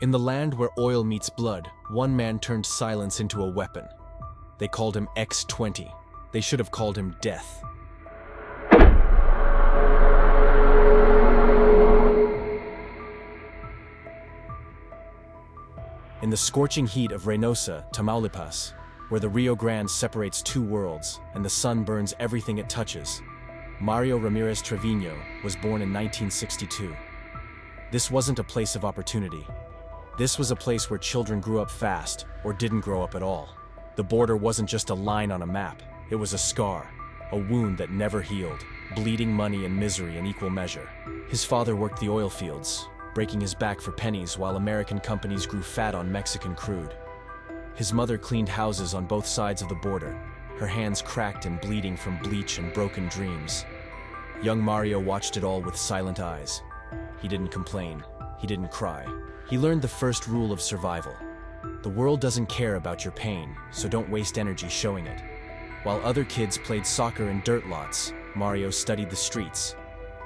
In the land where oil meets blood, one man turned silence into a weapon. They called him X-20. They should have called him Death. In the scorching heat of Reynosa, Tamaulipas, where the Rio Grande separates two worlds and the sun burns everything it touches, Mario Ramírez Treviño was born in 1962. This wasn't a place of opportunity. This was a place where children grew up fast or didn't grow up at all. The border wasn't just a line on a map, it was a scar, a wound that never healed, bleeding money and misery in equal measure. His father worked the oil fields, breaking his back for pennies while American companies grew fat on Mexican crude. His mother cleaned houses on both sides of the border, her hands cracked and bleeding from bleach and broken dreams. Young Mario watched it all with silent eyes. He didn't complain. He didn't cry. He learned the first rule of survival. The world doesn't care about your pain, so don't waste energy showing it. While other kids played soccer in dirt lots, Mario studied the streets.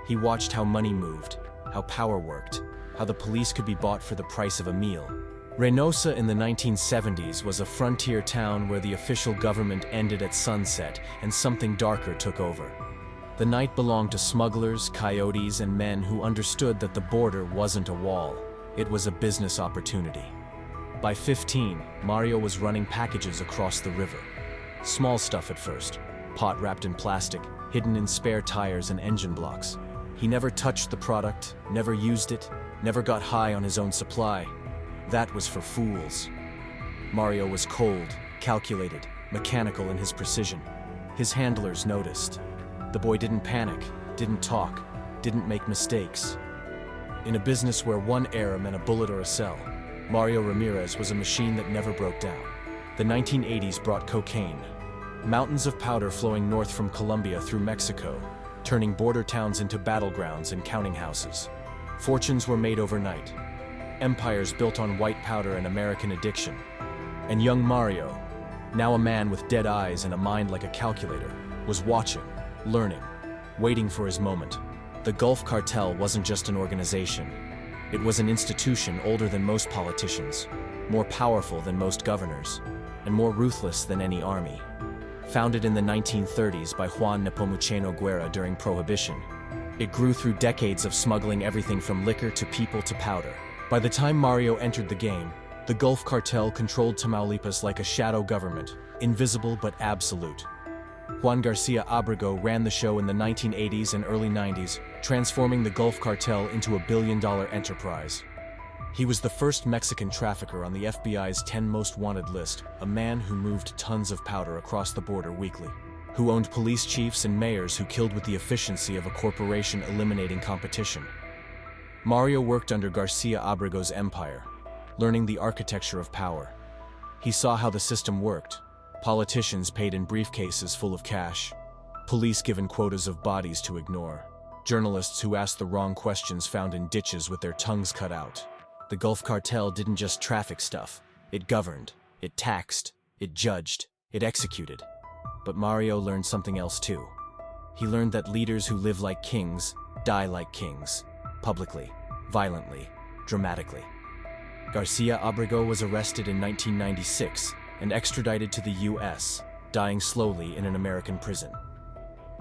He watched how money moved, how power worked, how the police could be bought for the price of a meal. Reynosa in the 1970s was a frontier town where the official government ended at sunset and something darker took over. The night belonged to smugglers, coyotes, and men who understood that the border wasn't a wall. It was a business opportunity. By 15, Mario was running packages across the river. Small stuff at first, pot wrapped in plastic, hidden in spare tires and engine blocks. He never touched the product, never used it, never got high on his own supply. That was for fools. Mario was cold, calculated, mechanical in his precision. His handlers noticed. The boy didn't panic, didn't talk, didn't make mistakes. In a business where one error meant a bullet or a cell, Mario Ramírez was a machine that never broke down. The 1980s brought cocaine. Mountains of powder flowing north from Colombia through Mexico, turning border towns into battlegrounds and counting houses. Fortunes were made overnight. Empires built on white powder and American addiction. And young Mario, now a man with dead eyes and a mind like a calculator, was watching, learning, waiting for his moment. The Gulf Cartel wasn't just an organization. It was an institution older than most politicians, more powerful than most governors, and more ruthless than any army. Founded in the 1930s by Juan Nepomuceno Guerra during Prohibition, it grew through decades of smuggling everything from liquor to people to powder. By the time Mario entered the game, the Gulf Cartel controlled Tamaulipas like a shadow government, invisible but absolute. Juan Garcia Abrego ran the show in the 1980s and early 90s, transforming the Gulf Cartel into a billion-dollar enterprise. He was the first Mexican trafficker on the FBI's 10 most wanted list, a man who moved tons of powder across the border weekly, who owned police chiefs and mayors who killed with the efficiency of a corporation eliminating competition. Mario worked under Garcia Abrego's empire, learning the architecture of power. He saw how the system worked. Politicians paid in briefcases full of cash, police given quotas of bodies to ignore, journalists who asked the wrong questions found in ditches with their tongues cut out. The Gulf Cartel didn't just traffic stuff, it governed, it taxed, it judged, it executed. But Mario learned something else too. He learned that leaders who live like kings die like kings, publicly, violently, dramatically. Garcia Abrego was arrested in 1996 and extradited to the US, dying slowly in an American prison.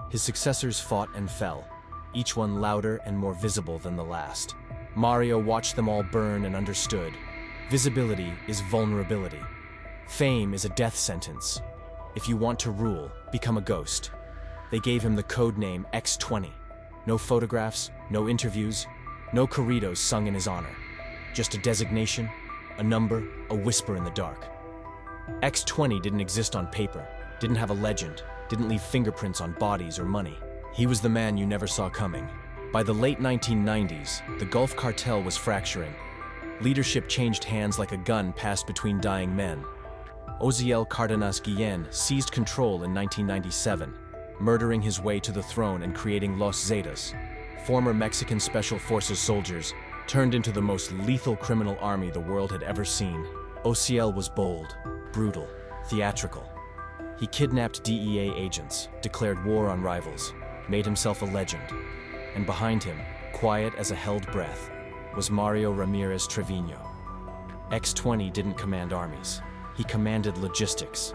His successors fought and fell, each one louder and more visible than the last. Mario watched them all burn and understood. Visibility is vulnerability. Fame is a death sentence. If you want to rule, become a ghost. They gave him the code name X-20. No photographs, no interviews, no corridos sung in his honor. Just a designation, a number, a whisper in the dark. X-20 didn't exist on paper, didn't have a legend, didn't leave fingerprints on bodies or money. He was the man you never saw coming. By the late 1990s, the Gulf Cartel was fracturing. Leadership changed hands like a gun passed between dying men. Oziel Cardenas Guillen seized control in 1997, murdering his way to the throne and creating Los Zetas, former Mexican Special Forces soldiers, turned into the most lethal criminal army the world had ever seen. Oziel was bold, brutal, theatrical. He kidnapped DEA agents, declared war on rivals, made himself a legend. And behind him, quiet as a held breath, was Mario Ramírez Treviño. X-20 didn't command armies. He commanded logistics.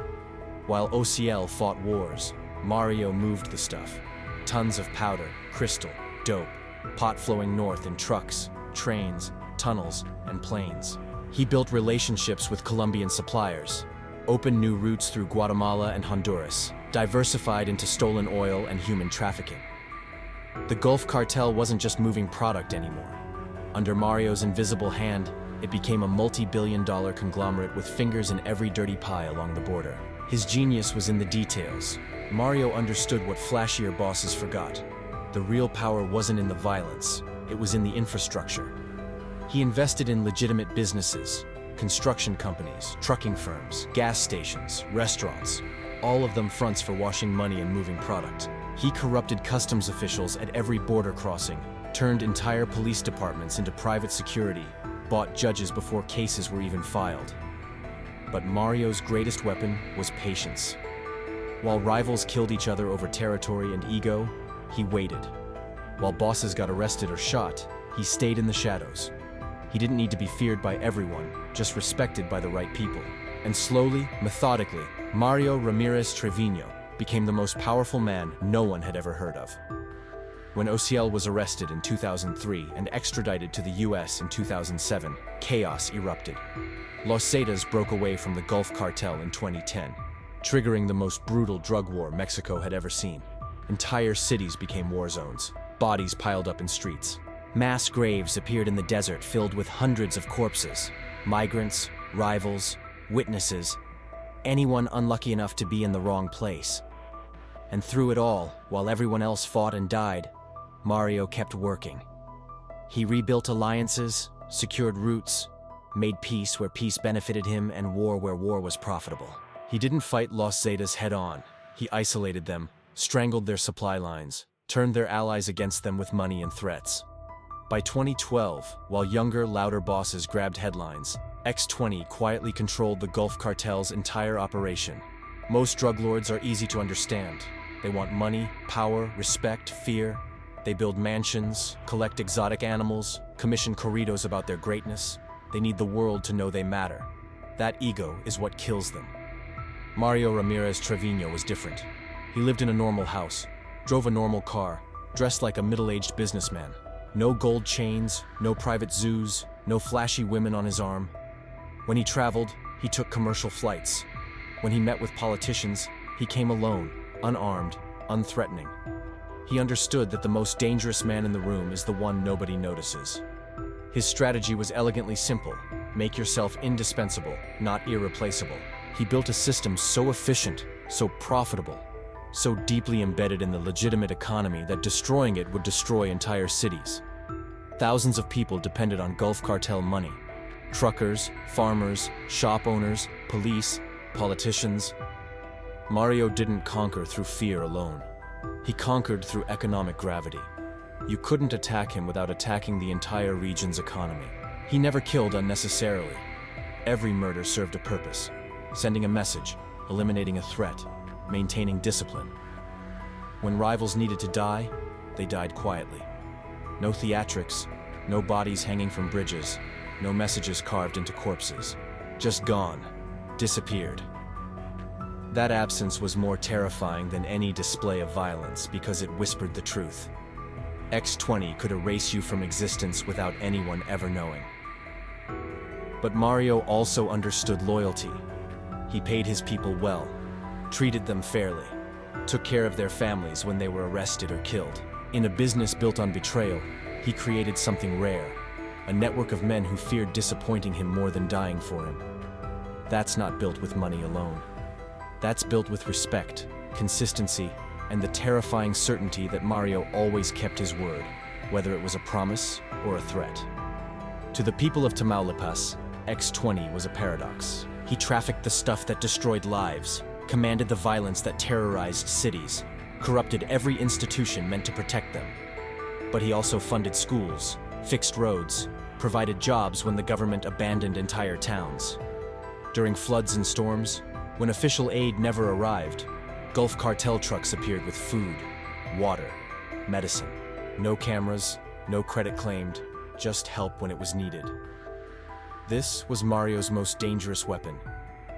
While OCL fought wars, Mario moved the stuff. Tons of powder, crystal, dope, pot flowing north in trucks, trains, tunnels, and planes. He built relationships with Colombian suppliers, opened new routes through Guatemala and Honduras, diversified into stolen oil and human trafficking. The Gulf Cartel wasn't just moving product anymore. Under Mario's invisible hand, it became a multi-billion-dollar conglomerate with fingers in every dirty pie along the border. His genius was in the details. Mario understood what flashier bosses forgot. The real power wasn't in the violence, it was in the infrastructure. He invested in legitimate businesses, construction companies, trucking firms, gas stations, restaurants, all of them fronts for washing money and moving product. He corrupted customs officials at every border crossing, turned entire police departments into private security, bought judges before cases were even filed. But Mario's greatest weapon was patience. While rivals killed each other over territory and ego, he waited. While bosses got arrested or shot, he stayed in the shadows. He didn't need to be feared by everyone, just respected by the right people. And slowly, methodically, Mario Ramírez Treviño became the most powerful man no one had ever heard of. When OCL was arrested in 2003 and extradited to the US in 2007, chaos erupted. Los Zetas broke away from the Gulf Cartel in 2010, triggering the most brutal drug war Mexico had ever seen. Entire cities became war zones, bodies piled up in streets. Mass graves appeared in the desert filled with hundreds of corpses, migrants, rivals, witnesses, anyone unlucky enough to be in the wrong place. And through it all, while everyone else fought and died, Mario kept working. He rebuilt alliances, secured routes, made peace where peace benefited him and war where war was profitable. He didn't fight Los Zetas head-on. He isolated them, strangled their supply lines, turned their allies against them with money and threats. By 2012, while younger, louder bosses grabbed headlines, X-20 quietly controlled the Gulf Cartel's entire operation. Most drug lords are easy to understand. They want money, power, respect, fear. They build mansions, collect exotic animals, commission corridos about their greatness. They need the world to know they matter. That ego is what kills them. Mario Ramírez Treviño was different. He lived in a normal house, drove a normal car, dressed like a middle-aged businessman. No gold chains, no private zoos, no flashy women on his arm. When he traveled, he took commercial flights. When he met with politicians, he came alone, unarmed, unthreatening. He understood that the most dangerous man in the room is the one nobody notices. His strategy was elegantly simple: make yourself indispensable, not irreplaceable. He built a system so efficient, so profitable, so deeply embedded in the legitimate economy that destroying it would destroy entire cities. Thousands of people depended on Gulf Cartel money. Truckers, farmers, shop owners, police, politicians. Mario didn't conquer through fear alone. He conquered through economic gravity. You couldn't attack him without attacking the entire region's economy. He never killed unnecessarily. Every murder served a purpose, sending a message, eliminating a threat, maintaining discipline. When rivals needed to die, they died quietly. No theatrics, no bodies hanging from bridges, no messages carved into corpses. Just gone, disappeared. That absence was more terrifying than any display of violence because it whispered the truth. X-20 could erase you from existence without anyone ever knowing. But Mario also understood loyalty. He paid his people well, treated them fairly, took care of their families when they were arrested or killed. In a business built on betrayal, he created something rare, a network of men who feared disappointing him more than dying for him. That's not built with money alone. That's built with respect, consistency, and the terrifying certainty that Mario always kept his word, whether it was a promise or a threat. To the people of Tamaulipas, X-20 was a paradox. He trafficked the stuff that destroyed lives, commanded the violence that terrorized cities, corrupted every institution meant to protect them. But he also funded schools, fixed roads, provided jobs when the government abandoned entire towns. During floods and storms, when official aid never arrived, Gulf Cartel trucks appeared with food, water, medicine. No cameras, no credit claimed, just help when it was needed. This was Mario's most dangerous weapon.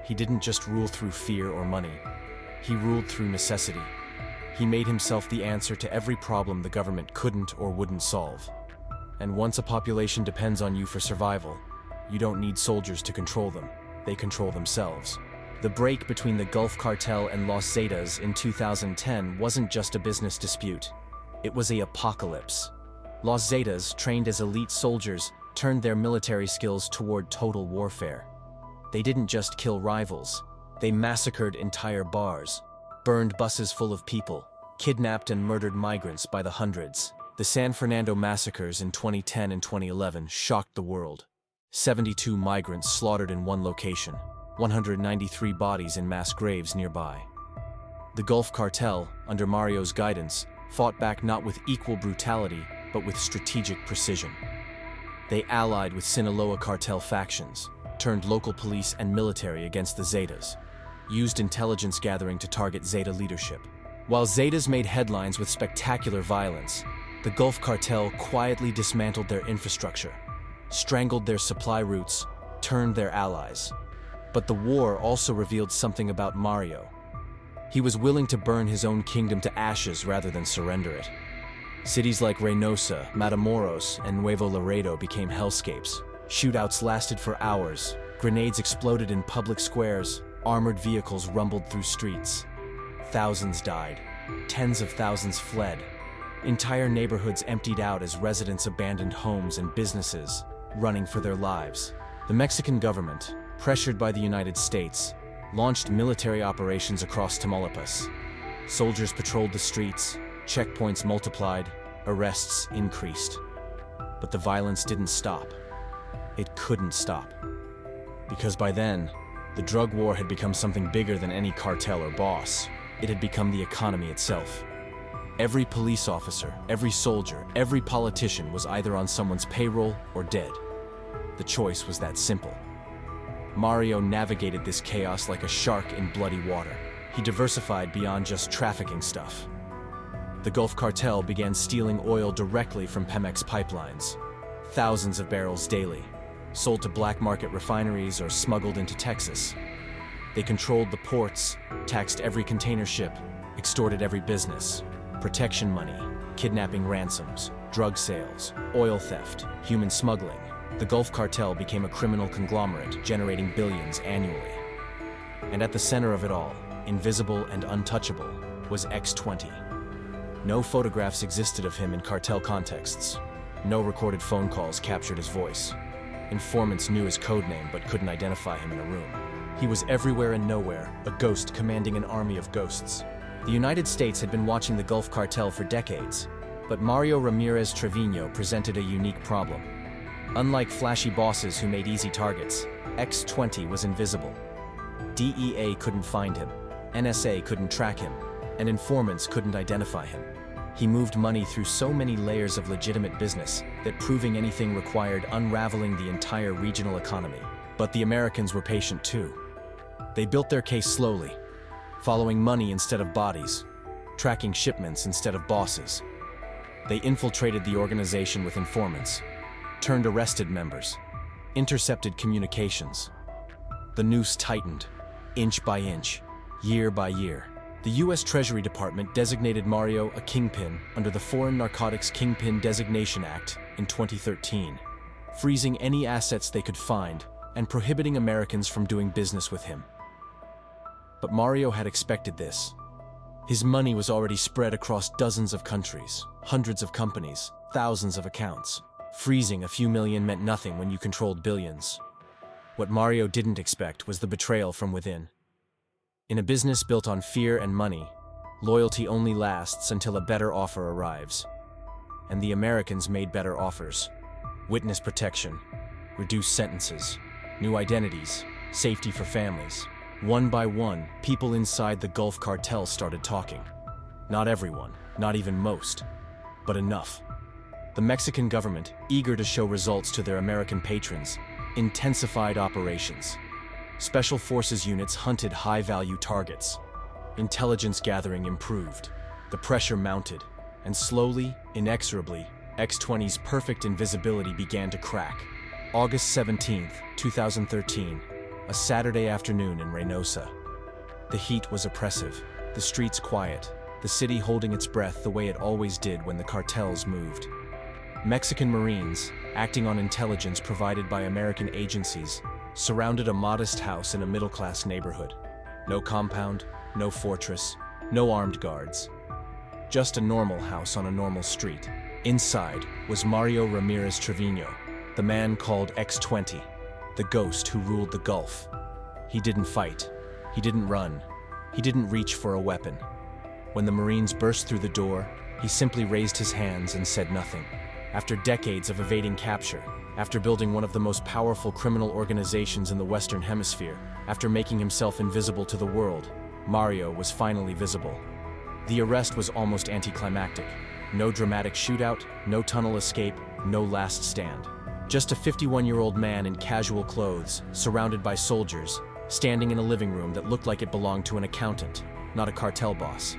He didn't just rule through fear or money. He ruled through necessity. He made himself the answer to every problem the government couldn't or wouldn't solve. And once a population depends on you for survival, you don't need soldiers to control them. They control themselves. The break between the Gulf Cartel and Los Zetas in 2010 wasn't just a business dispute. It was an apocalypse. Los Zetas, trained as elite soldiers, turned their military skills toward total warfare. They didn't just kill rivals. They massacred entire bars, burned buses full of people, kidnapped and murdered migrants by the hundreds. The San Fernando massacres in 2010 and 2011 shocked the world. 72 migrants slaughtered in one location, 193 bodies in mass graves nearby. The Gulf Cartel, under Mario's guidance, fought back not with equal brutality, but with strategic precision. They allied with Sinaloa cartel factions, turned local police and military against the Zetas, used intelligence gathering to target Zeta leadership. While Zetas made headlines with spectacular violence, the Gulf Cartel quietly dismantled their infrastructure, strangled their supply routes, turned their allies. But the war also revealed something about Mario. He was willing to burn his own kingdom to ashes rather than surrender it. Cities like Reynosa, Matamoros, and Nuevo Laredo became hellscapes. Shootouts lasted for hours, grenades exploded in public squares, armored vehicles rumbled through streets. Thousands died, tens of thousands fled. Entire neighborhoods emptied out as residents abandoned homes and businesses, running for their lives. The Mexican government, pressured by the United States, launched military operations across Tamaulipas. Soldiers patrolled the streets, checkpoints multiplied, arrests increased. But the violence didn't stop. It couldn't stop. Because by then, the drug war had become something bigger than any cartel or boss. It had become the economy itself. Every police officer, every soldier, every politician was either on someone's payroll or dead. The choice was that simple. Mario navigated this chaos like a shark in bloody water. He diversified beyond just trafficking stuff. The Gulf Cartel began stealing oil directly from Pemex pipelines, thousands of barrels daily, sold to black market refineries or smuggled into Texas. They controlled the ports, taxed every container ship, extorted every business. Protection money, kidnapping ransoms, drug sales, oil theft, human smuggling. The Gulf Cartel became a criminal conglomerate, generating billions annually. And at the center of it all, invisible and untouchable, was X-20. No photographs existed of him in cartel contexts. No recorded phone calls captured his voice. Informants knew his codename but couldn't identify him in a room. He was everywhere and nowhere, a ghost commanding an army of ghosts. The United States had been watching the Gulf Cartel for decades, but Mario Ramírez Treviño presented a unique problem. Unlike flashy bosses who made easy targets, X-20 was invisible. DEA couldn't find him, NSA couldn't track him, and informants couldn't identify him. He moved money through so many layers of legitimate business that proving anything required unraveling the entire regional economy. But the Americans were patient too. They built their case slowly, following money instead of bodies, tracking shipments instead of bosses. They infiltrated the organization with informants, turned arrested members, intercepted communications. The noose tightened, inch by inch, year by year. The U.S. Treasury Department designated Mario a kingpin under the Foreign Narcotics Kingpin Designation Act in 2013, freezing any assets they could find and prohibiting Americans from doing business with him. But Mario had expected this. His money was already spread across dozens of countries, hundreds of companies, thousands of accounts. Freezing a few million meant nothing when you controlled billions. What Mario didn't expect was the betrayal from within. In a business built on fear and money, loyalty only lasts until a better offer arrives. And the Americans made better offers. Witness protection, reduced sentences, new identities, safety for families. One by one, people inside the Gulf Cartel started talking. Not everyone, not even most, but enough. The Mexican government, eager to show results to their American patrons, intensified operations. Special forces units hunted high-value targets. Intelligence gathering improved. The pressure mounted, and slowly, inexorably, X-20's perfect invisibility began to crack. August 17, 2013, a Saturday afternoon in Reynosa. The heat was oppressive, the streets quiet, the city holding its breath the way it always did when the cartels moved. Mexican Marines, acting on intelligence provided by American agencies, surrounded a modest house in a middle-class neighborhood. No compound, no fortress, no armed guards. Just a normal house on a normal street. Inside was Mario Ramírez Treviño, the man called X-20, the ghost who ruled the Gulf. He didn't fight. He didn't run. He didn't reach for a weapon. When the Marines burst through the door, he simply raised his hands and said nothing. After decades of evading capture, after building one of the most powerful criminal organizations in the Western Hemisphere, after making himself invisible to the world, Mario was finally visible. The arrest was almost anticlimactic. No dramatic shootout, no tunnel escape, no last stand. Just a 51-year-old man in casual clothes, surrounded by soldiers, standing in a living room that looked like it belonged to an accountant, not a cartel boss.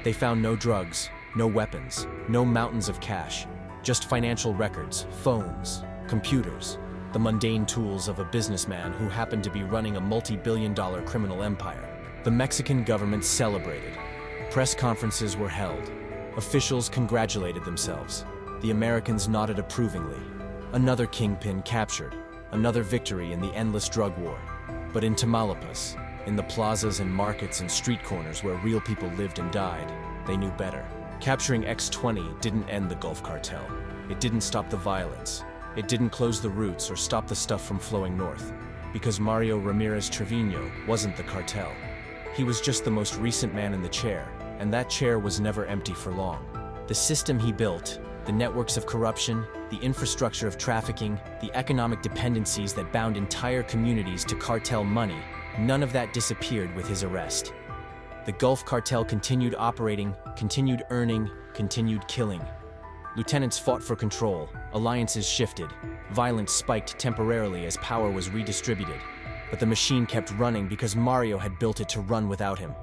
They found no drugs, no weapons, no mountains of cash, just financial records, phones, computers, the mundane tools of a businessman who happened to be running a multi-billion-dollar criminal empire. The Mexican government celebrated. Press conferences were held. Officials congratulated themselves. The Americans nodded approvingly. Another kingpin captured, another victory in the endless drug war. But in Tamaulipas, in the plazas and markets and street corners where real people lived and died, they knew better. Capturing X-20 didn't end the Gulf Cartel. It didn't stop the violence. It didn't close the routes or stop the stuff from flowing north. Because Mario Ramírez Treviño wasn't the cartel. He was just the most recent man in the chair, and that chair was never empty for long. The system he built, the networks of corruption, the infrastructure of trafficking, the economic dependencies that bound entire communities to cartel money, none of that disappeared with his arrest. The Gulf Cartel continued operating, continued earning, continued killing. Lieutenants fought for control, alliances shifted, violence spiked temporarily as power was redistributed. But the machine kept running because Mario had built it to run without him.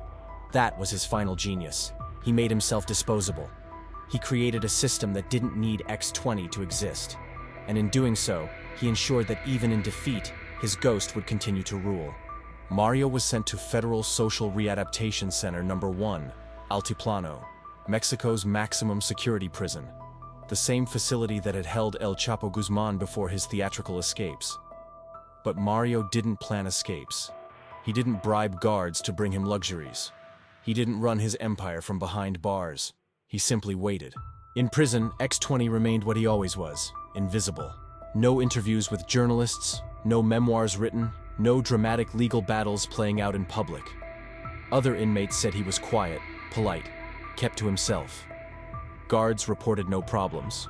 That was his final genius. He made himself disposable. He created a system that didn't need X-20 to exist. And in doing so, he ensured that even in defeat, his ghost would continue to rule. Mario was sent to Federal Social Readaptation Center No. 1, Altiplano, Mexico's maximum security prison, the same facility that had held El Chapo Guzman before his theatrical escapes. But Mario didn't plan escapes. He didn't bribe guards to bring him luxuries. He didn't run his empire from behind bars. He simply waited. In prison, X-20 remained what he always was, invisible. No interviews with journalists, no memoirs written, no dramatic legal battles playing out in public. Other inmates said he was quiet, polite, kept to himself. Guards reported no problems.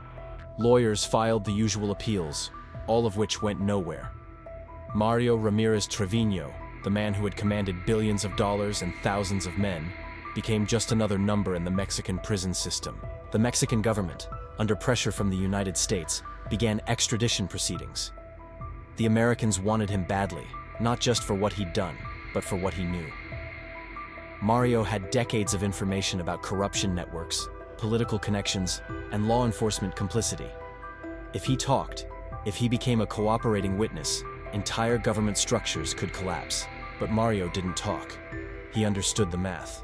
Lawyers filed the usual appeals, all of which went nowhere. Mario Ramírez Treviño, the man who had commanded billions of dollars and thousands of men, became just another number in the Mexican prison system. The Mexican government, under pressure from the United States, began extradition proceedings. The Americans wanted him badly, not just for what he'd done, but for what he knew. Mario had decades of information about corruption networks, political connections, and law enforcement complicity. If he talked, if he became a cooperating witness, entire government structures could collapse. But Mario didn't talk. He understood the math.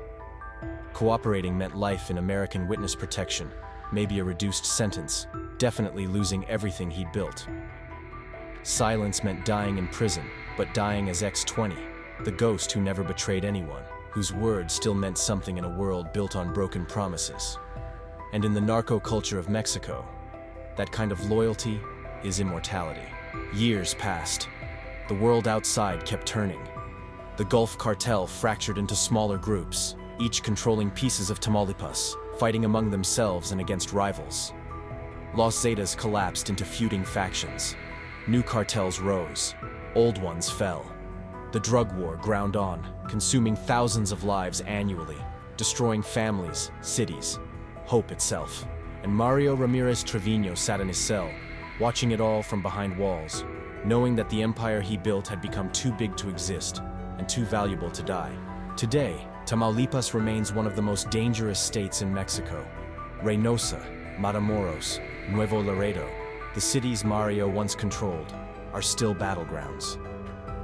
Cooperating meant life in American witness protection, maybe a reduced sentence, definitely losing everything he'd built. Silence meant dying in prison, but dying as X-20, the ghost who never betrayed anyone, whose words still meant something in a world built on broken promises. And in the narco culture of Mexico, that kind of loyalty is immortality. Years passed. The world outside kept turning. The Gulf Cartel fractured into smaller groups, each controlling pieces of Tamaulipas, fighting among themselves and against rivals. Los Zetas collapsed into feuding factions. New cartels rose. Old ones fell. The drug war ground on, consuming thousands of lives annually, destroying families, cities, hope itself. And Mario Ramírez Treviño sat in his cell, watching it all from behind walls, knowing that the empire he built had become too big to exist and too valuable to die. Today, Tamaulipas remains one of the most dangerous states in Mexico. Reynosa, Matamoros, Nuevo Laredo, The cities Mario once controlled are still battlegrounds.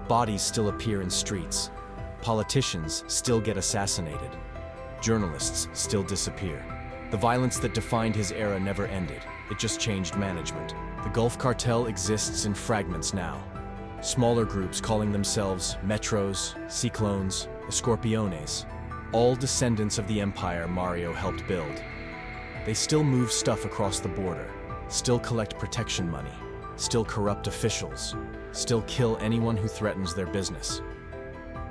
Bodies still appear in streets. Politicians still get assassinated. Journalists still disappear. The violence that defined his era never ended. It just changed management. The Gulf Cartel exists in fragments now. Smaller groups calling themselves Metros, Ciclones, Escorpiones, all descendants of the empire Mario helped build. They still move stuff across the border, still collect protection money, still corrupt officials, still kill anyone who threatens their business.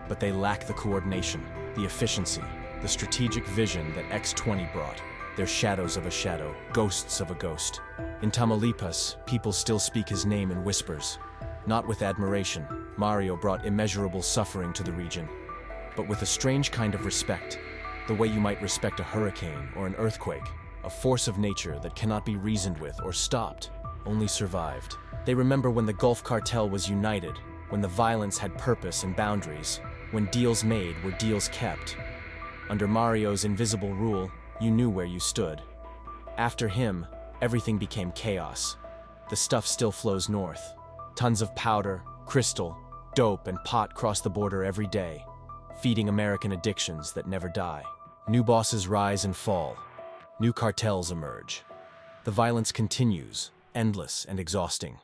But they lack the coordination, the efficiency, the strategic vision that X-20 brought. They're shadows of a shadow, ghosts of a ghost. In Tamaulipas, people still speak his name in whispers. Not with admiration. Mario brought immeasurable suffering to the region, but with a strange kind of respect, the way you might respect a hurricane or an earthquake, a force of nature that cannot be reasoned with or stopped, only survived. They remember when the Gulf Cartel was united, when the violence had purpose and boundaries, when deals made were deals kept. Under Mario's invisible rule, you knew where you stood. After him, everything became chaos. The stuff still flows north. Tons of powder, crystal, dope, and pot cross the border every day, feeding American addictions that never die. New bosses rise and fall. New cartels emerge. The violence continues, endless and exhausting.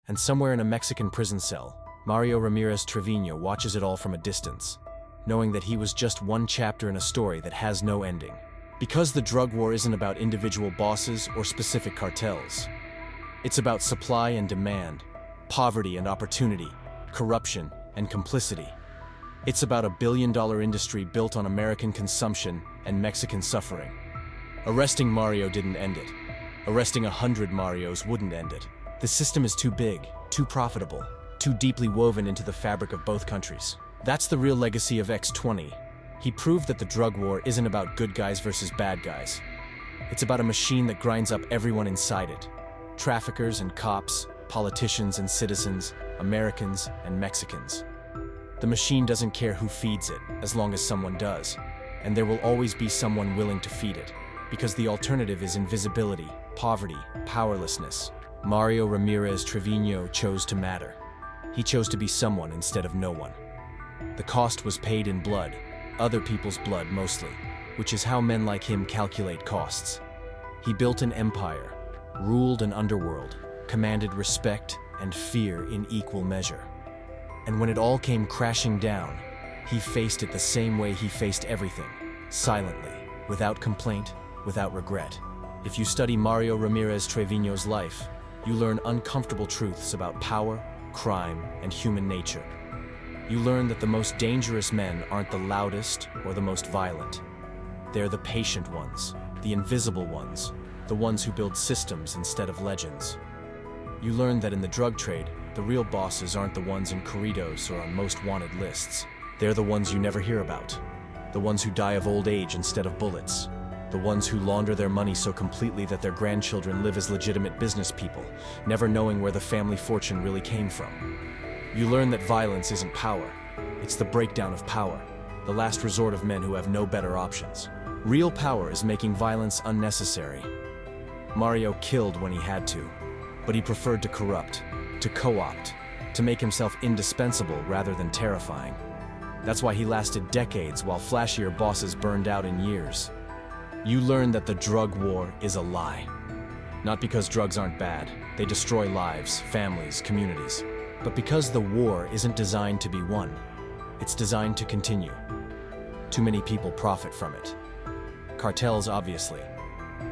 And somewhere in a Mexican prison cell, Mario Ramírez Treviño watches it all from a distance, knowing that he was just one chapter in a story that has no ending. Because the drug war isn't about individual bosses or specific cartels. It's about supply and demand, poverty and opportunity, corruption and complicity. It's about $1 billion industry built on American consumption and Mexican suffering. Arresting Mario didn't end it. Arresting 100 Marios wouldn't end it. The system is too big, too profitable, too deeply woven into the fabric of both countries. That's the real legacy of X-20. He proved that the drug war isn't about good guys versus bad guys. It's about a machine that grinds up everyone inside it. Traffickers and cops, politicians and citizens, Americans and Mexicans. The machine doesn't care who feeds it, as long as someone does. And there will always be someone willing to feed it, because the alternative is invisibility, poverty, powerlessness. Mario Ramírez Treviño chose to matter. He chose to be someone instead of no one. The cost was paid in blood, other people's blood mostly, which is how men like him calculate costs. He built an empire, ruled an underworld, commanded respect and fear in equal measure. And when it all came crashing down, he faced it the same way he faced everything, silently, without complaint, without regret. If you study Mario Ramírez Treviño's life, you learn uncomfortable truths about power, crime, and human nature. You learn that the most dangerous men aren't the loudest or the most violent. They're the patient ones, the invisible ones, the ones who build systems instead of legends. You learn that in the drug trade, the real bosses aren't the ones in corridos or on most wanted lists. They're the ones you never hear about. The ones who die of old age instead of bullets. The ones who launder their money so completely that their grandchildren live as legitimate business people, never knowing where the family fortune really came from. You learn that violence isn't power. It's the breakdown of power, the last resort of men who have no better options. Real power is making violence unnecessary. Mario killed when he had to, but he preferred to corrupt, to co-opt, to make himself indispensable rather than terrifying. That's why he lasted decades while flashier bosses burned out in years. You learn that the drug war is a lie. Not because drugs aren't bad, they destroy lives, families, communities. But because the war isn't designed to be won, it's designed to continue. Too many people profit from it. Cartels, obviously,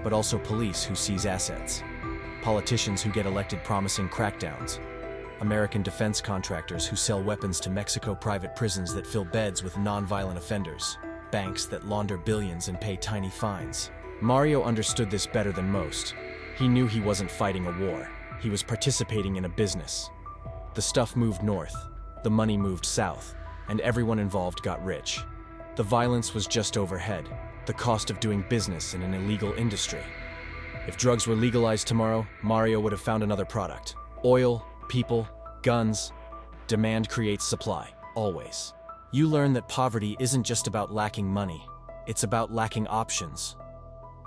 but also police who seize assets. Politicians who get elected promising crackdowns. American defense contractors who sell weapons to Mexico, private prisons that fill beds with non-violent offenders. Banks that launder billions and pay tiny fines. Mario understood this better than most. He knew he wasn't fighting a war. He was participating in a business. The stuff moved north, the money moved south, and everyone involved got rich. The violence was just overhead, the cost of doing business in an illegal industry. If drugs were legalized tomorrow, Mario would have found another product. Oil, people, guns. Demand creates supply, always. You learn that poverty isn't just about lacking money, it's about lacking options.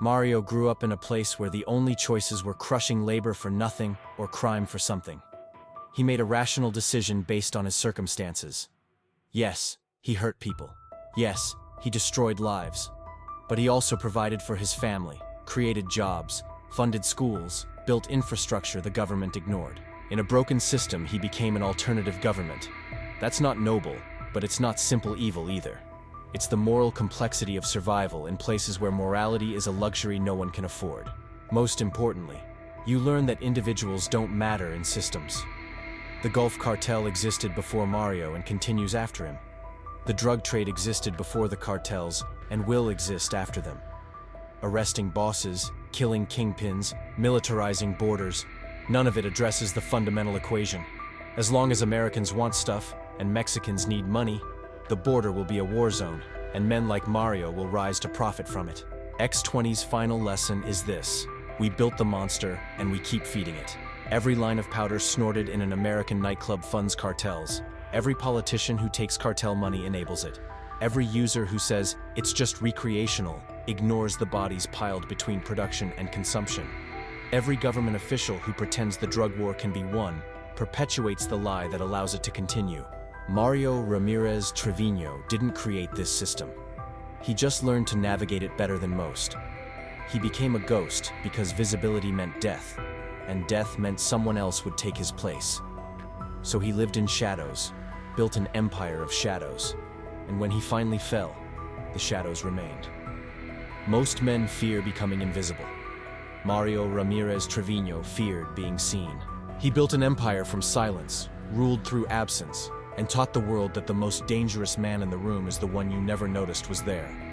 Mario grew up in a place where the only choices were crushing labor for nothing or crime for something. He made a rational decision based on his circumstances. Yes, he hurt people. Yes, he destroyed lives. But he also provided for his family, created jobs, funded schools, built infrastructure the government ignored. In a broken system, he became an alternative government. That's not noble, but it's not simple evil either. It's the moral complexity of survival in places where morality is a luxury no one can afford. Most importantly, you learn that individuals don't matter in systems. The Gulf Cartel existed before Mario and continues after him. The drug trade existed before the cartels and will exist after them. Arresting bosses, killing kingpins, militarizing borders, none of it addresses the fundamental equation. As long as Americans want stuff and Mexicans need money, the border will be a war zone, and men like Mario will rise to profit from it. X20's final lesson is this: we built the monster, and we keep feeding it. Every line of powder snorted in an American nightclub funds cartels. Every politician who takes cartel money enables it. Every user who says it's just recreational ignores the bodies piled between production and consumption. Every government official who pretends the drug war can be won perpetuates the lie that allows it to continue. Mario Ramírez Treviño didn't create this system. He just learned to navigate it better than most. He became a ghost because visibility meant death, and death meant someone else would take his place. So he lived in shadows, built an empire of shadows, and when he finally fell, the shadows remained. Most men fear becoming invisible. Mario Ramírez Treviño feared being seen. He built an empire from silence, ruled through absence, and taught the world that the most dangerous man in the room is the one you never noticed was there.